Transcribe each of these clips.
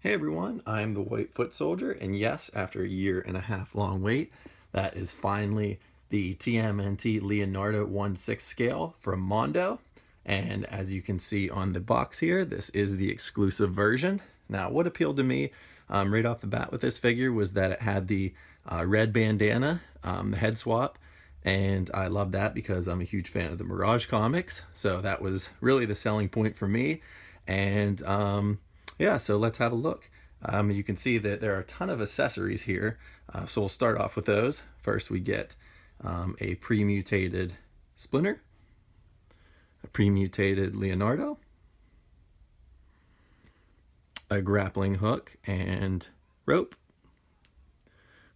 Hey everyone, I'm the White Foot Soldier, and yes, after a year and a half long wait, that is finally the TMNT Leonardo 1/6 scale from Mondo. And as you can see on the box here, this is the exclusive version. Now, what appealed to me right off the bat with this figure was that it had the red bandana, the head swap, and I love that because I'm a huge fan of the Mirage comics. So that was really the selling point for me. And yeah, so let's have a look. You can see that there are a ton of accessories here. So we'll start off with those. First, we get a pre-mutated Splinter, a pre-mutated Leonardo, a grappling hook and rope.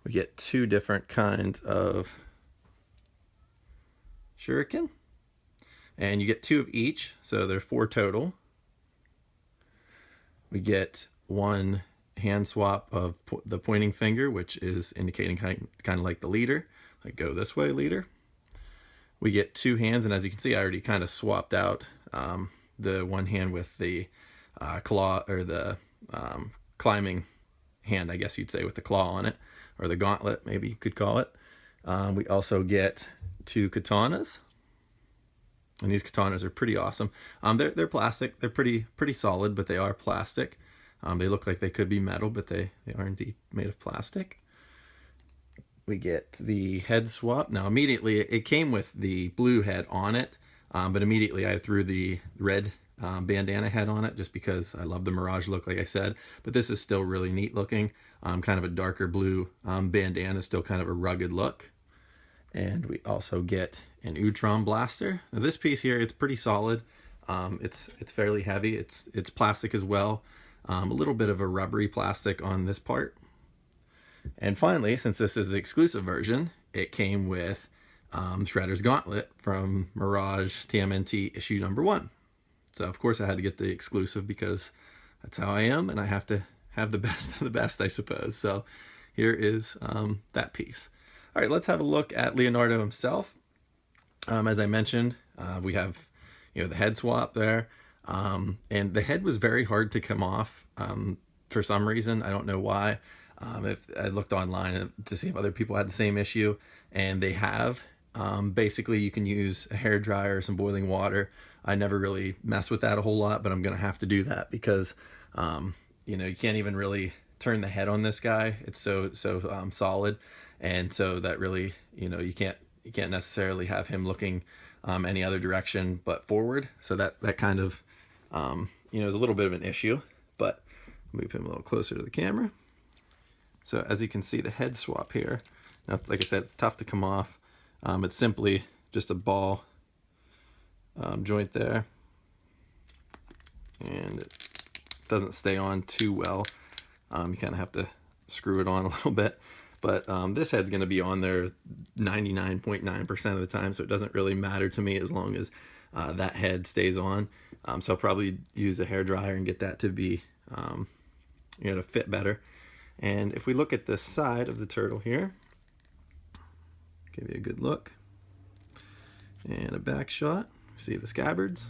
We get two different kinds of shuriken, and you get two of each, so there are four total. We get one hand swap of the pointing finger, which is indicating kind of like the leader, like go this way, leader. We get two hands, and as you can see, I already kind of swapped out the one hand with the claw, or the climbing hand, I guess you'd say, with the claw on it, or the gauntlet, maybe you could call it. We also get two katanas, and these katanas are pretty awesome. They're plastic. They're pretty solid, but they are plastic. They look like they could be metal, but they are indeed made of plastic. We get the head swap. Now, immediately, it came with the blue head on it, but immediately I threw the red bandana head on it just because I love the Mirage look, like I said. But this is still really neat looking. Kind of a darker blue bandana, still kind of a rugged look. And we also get an Utron blaster. Now this piece here, it's pretty solid. It's fairly heavy. It's plastic as well. A little bit of a rubbery plastic on this part. And finally, since this is the exclusive version, it came with Shredder's Gauntlet from Mirage TMNT issue number 1. So of course I had to get the exclusive because that's how I am, and I have to have the best of the best, I suppose. So here is that piece. All right, let's have a look at Leonardo himself. As I mentioned, we have the head swap there, and the head was very hard to come off for some reason. I don't know why. If I looked online to see if other people had the same issue, and they have. Basically, you can use a hair dryer or some boiling water. I never really mess with that a whole lot, but I'm gonna have to do that because you can't even really turn the head on this guy. It's so solid, and so that really you can't necessarily have him looking any other direction but forward. So that kind of is a little bit of an issue. But move him a little closer to the camera. So as you can see, the head swap here. Now, like I said, it's tough to come off. It's simply just a ball joint there, and it doesn't stay on too well. You kind of have to screw it on a little bit, but this head's going to be on there 99.9% of the time, so it doesn't really matter to me as long as that head stays on. So I'll probably use a hair dryer and get that to be to fit better. And if we look at the side of the turtle here, give you a good look, and a back shot. See the scabbards,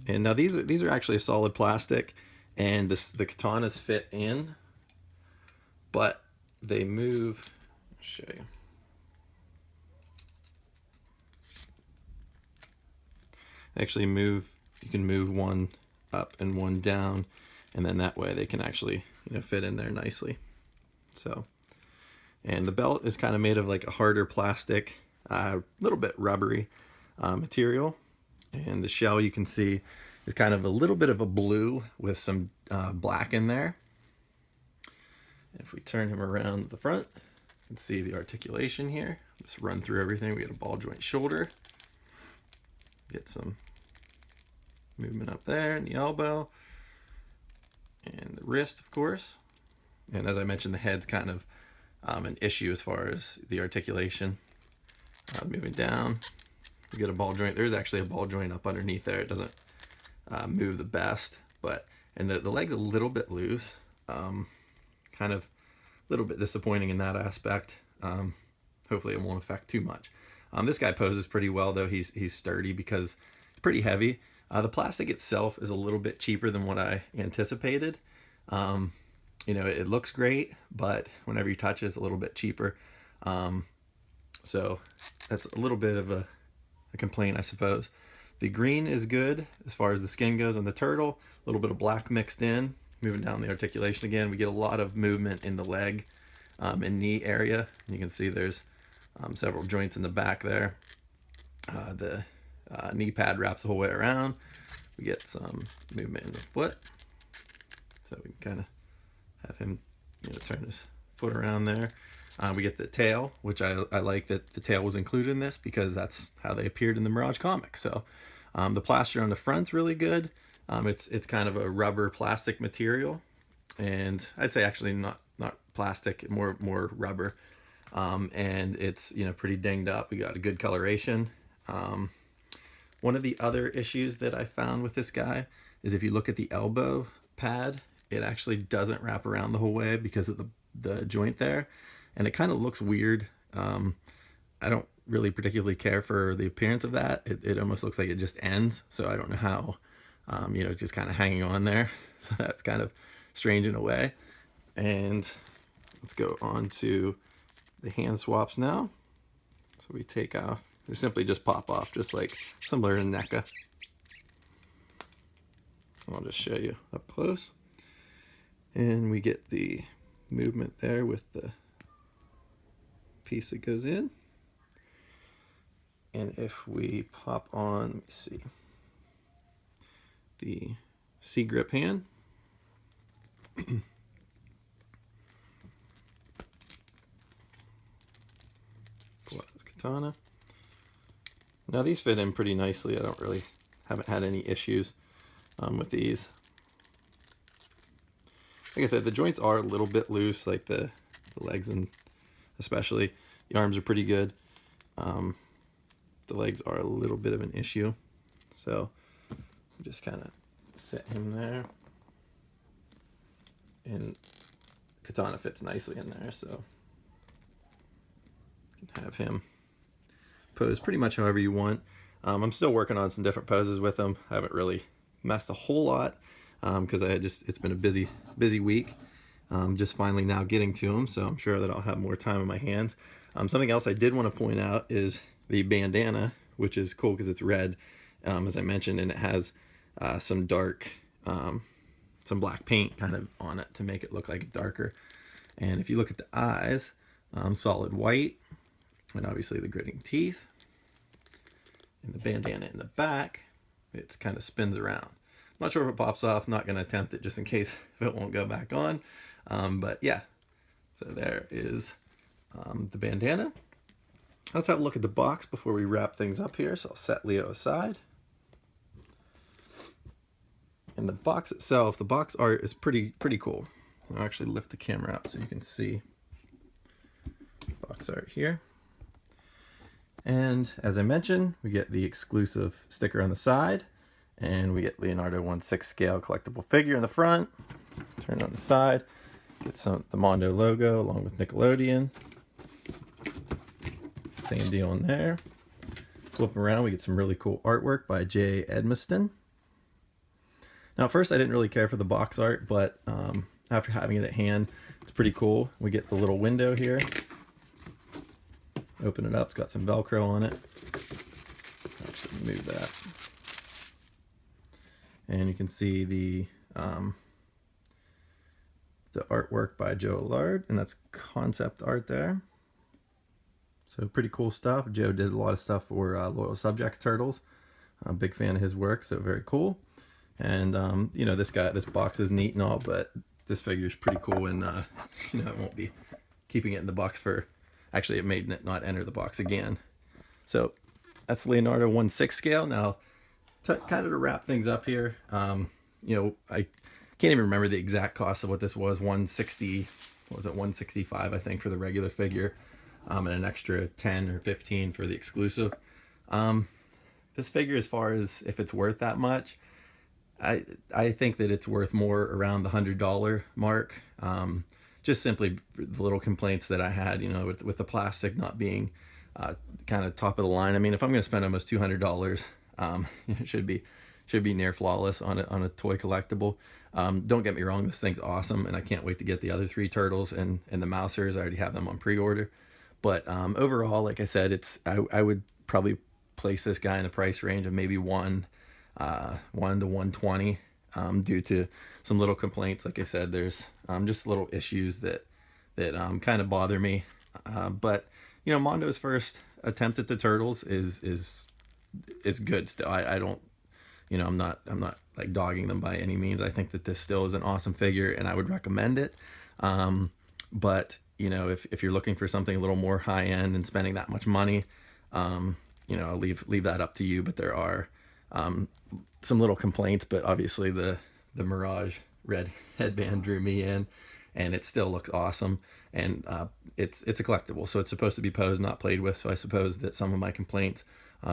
and now these are actually a solid plastic, and the katanas fit in, but they move. I'll show you. They actually move. You can move one up and one down, and then that way they can actually fit in there nicely. So, and the belt is kind of made of like a harder plastic, a little bit rubbery material, and the shell you can see is kind of a little bit of a blue with some black in there. And if we turn him around the front, you can see the articulation here. Just run through everything. We get a ball joint shoulder, get some movement up there in the elbow, and the wrist, of course. And as I mentioned, the head's kind of an issue as far as the articulation. Moving down, we get a ball joint. There's actually a ball joint up underneath there. It doesn't move the best, and the leg's a little bit loose. Kind of a little bit disappointing in that aspect. Hopefully it won't affect too much. This guy poses pretty well, though. He's sturdy because it's pretty heavy. The plastic itself is a little bit cheaper than what I anticipated. Um, it looks great, but whenever you touch it, it's a little bit cheaper. Um, so that's a little bit of a complaint, I suppose. The green is good as far as the skin goes on the turtle. A little bit of black mixed in. Moving down the articulation again, we get a lot of movement in the leg and knee area. You can see there's several joints in the back there. The knee pad wraps the whole way around. We get some movement in the foot. So we can kind of have him turn his foot around there. We get the tail, which I like that the tail was included in this because that's how they appeared in the Mirage comics. So the plaster on the front's really good. It's kind of a rubber plastic material, and I'd say actually not plastic, more rubber. And it's pretty dinged up. We got a good coloration. One of the other issues that I found with this guy is if you look at the elbow pad, it actually doesn't wrap around the whole way because of the joint there, and it kind of looks weird. I don't really particularly care for the appearance of that. It almost looks like it just ends, so I don't know how, it's just kind of hanging on there. So that's kind of strange in a way. And let's go on to the hand swaps now. So we take off, they simply just pop off, just like similar to NECA. I'll just show you up close. And we get the movement there with the piece that goes in. And if we pop on, let me see, the C-grip hand. Pull out this katana. Now these fit in pretty nicely. Haven't had any issues with these. Like I said, the joints are a little bit loose, like the legs, and especially the arms are pretty good. The legs are a little bit of an issue. So just kind of set him there. And katana fits nicely in there, so you can have him pose pretty much however you want. I'm still working on some different poses with him. I haven't really messed a whole lot because it's been a busy week. Just finally now getting to him, so I'm sure that I'll have more time on my hands. Something else I did want to point out is the bandana, which is cool because it's red, as I mentioned, and it has some dark, some black paint kind of on it to make it look like darker. And if you look at the eyes, solid white, and obviously the gritting teeth. And the bandana in the back, it kind of spins around. I'm not sure if it pops off. I'm not going to attempt it just in case if it won't go back on. But yeah, so there is the bandana. Let's have a look at the box before we wrap things up here. So I'll set Leo aside. And the box itself, the box art is pretty cool. I'll actually lift the camera up so you can see box art here. And as I mentioned, we get the exclusive sticker on the side, and we get Leonardo 1/6 scale collectible figure in the front. Turn it on the side, get the MONDO logo along with Nickelodeon. Same deal in there. Flip around, we get some really cool artwork by J. Edmiston. Now at first I didn't really care for the box art, but after having it at hand, it's pretty cool. We get the little window here. Open it up, it's got some Velcro on it. Actually move that. And you can see the artwork by Joe Allard, and that's concept art there. So pretty cool stuff. Joe did a lot of stuff for Loyal Subjects Turtles. I'm a big fan of his work, so very cool. And this box is neat and all, but this figure is pretty cool, and it won't be keeping it in the box for. Actually, it made it not enter the box again. So that's Leonardo 1/6 scale. Now, kind of to wrap things up here, I can't even remember the exact cost of what this was. 160, what was it? 165, I think, for the regular figure, and an extra 10 or 15 for the exclusive. This figure, as far as if it's worth that much, I think that it's worth more around the $100 mark. Just simply the little complaints that I had, with the plastic not being kind of top of the line. I mean, if I'm going to spend almost $200, it should be should be near flawless on a toy collectible. Don't get me wrong, this thing's awesome, and I can't wait to get the other 3 turtles and the Mousers. I already have them on pre-order. But overall, like I said, I would probably place this guy in the price range of maybe 1 to 120, due to some little complaints. Like I said, there's just little issues that kind of bother me. But you know, Mondo's first attempt at the turtles is good still. I don't, you know, I'm not like dogging them by any means. I think that this still is an awesome figure, and I would recommend it. But you know, if you're looking for something a little more high end and spending that much money, you know, I'll leave that up to you. But there are some little complaints, but obviously the Mirage red headband drew me in, and it still looks awesome. And it's a collectible, so it's supposed to be posed, not played with. So I suppose that some of my complaints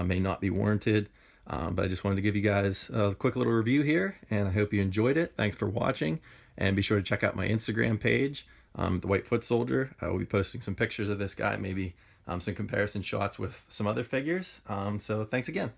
may not be warranted. But I just wanted to give you guys a quick little review here, and I hope you enjoyed it. Thanks for watching, and be sure to check out my Instagram page, the White Foot Soldier. I will be posting some pictures of this guy, maybe some comparison shots with some other figures. So thanks again.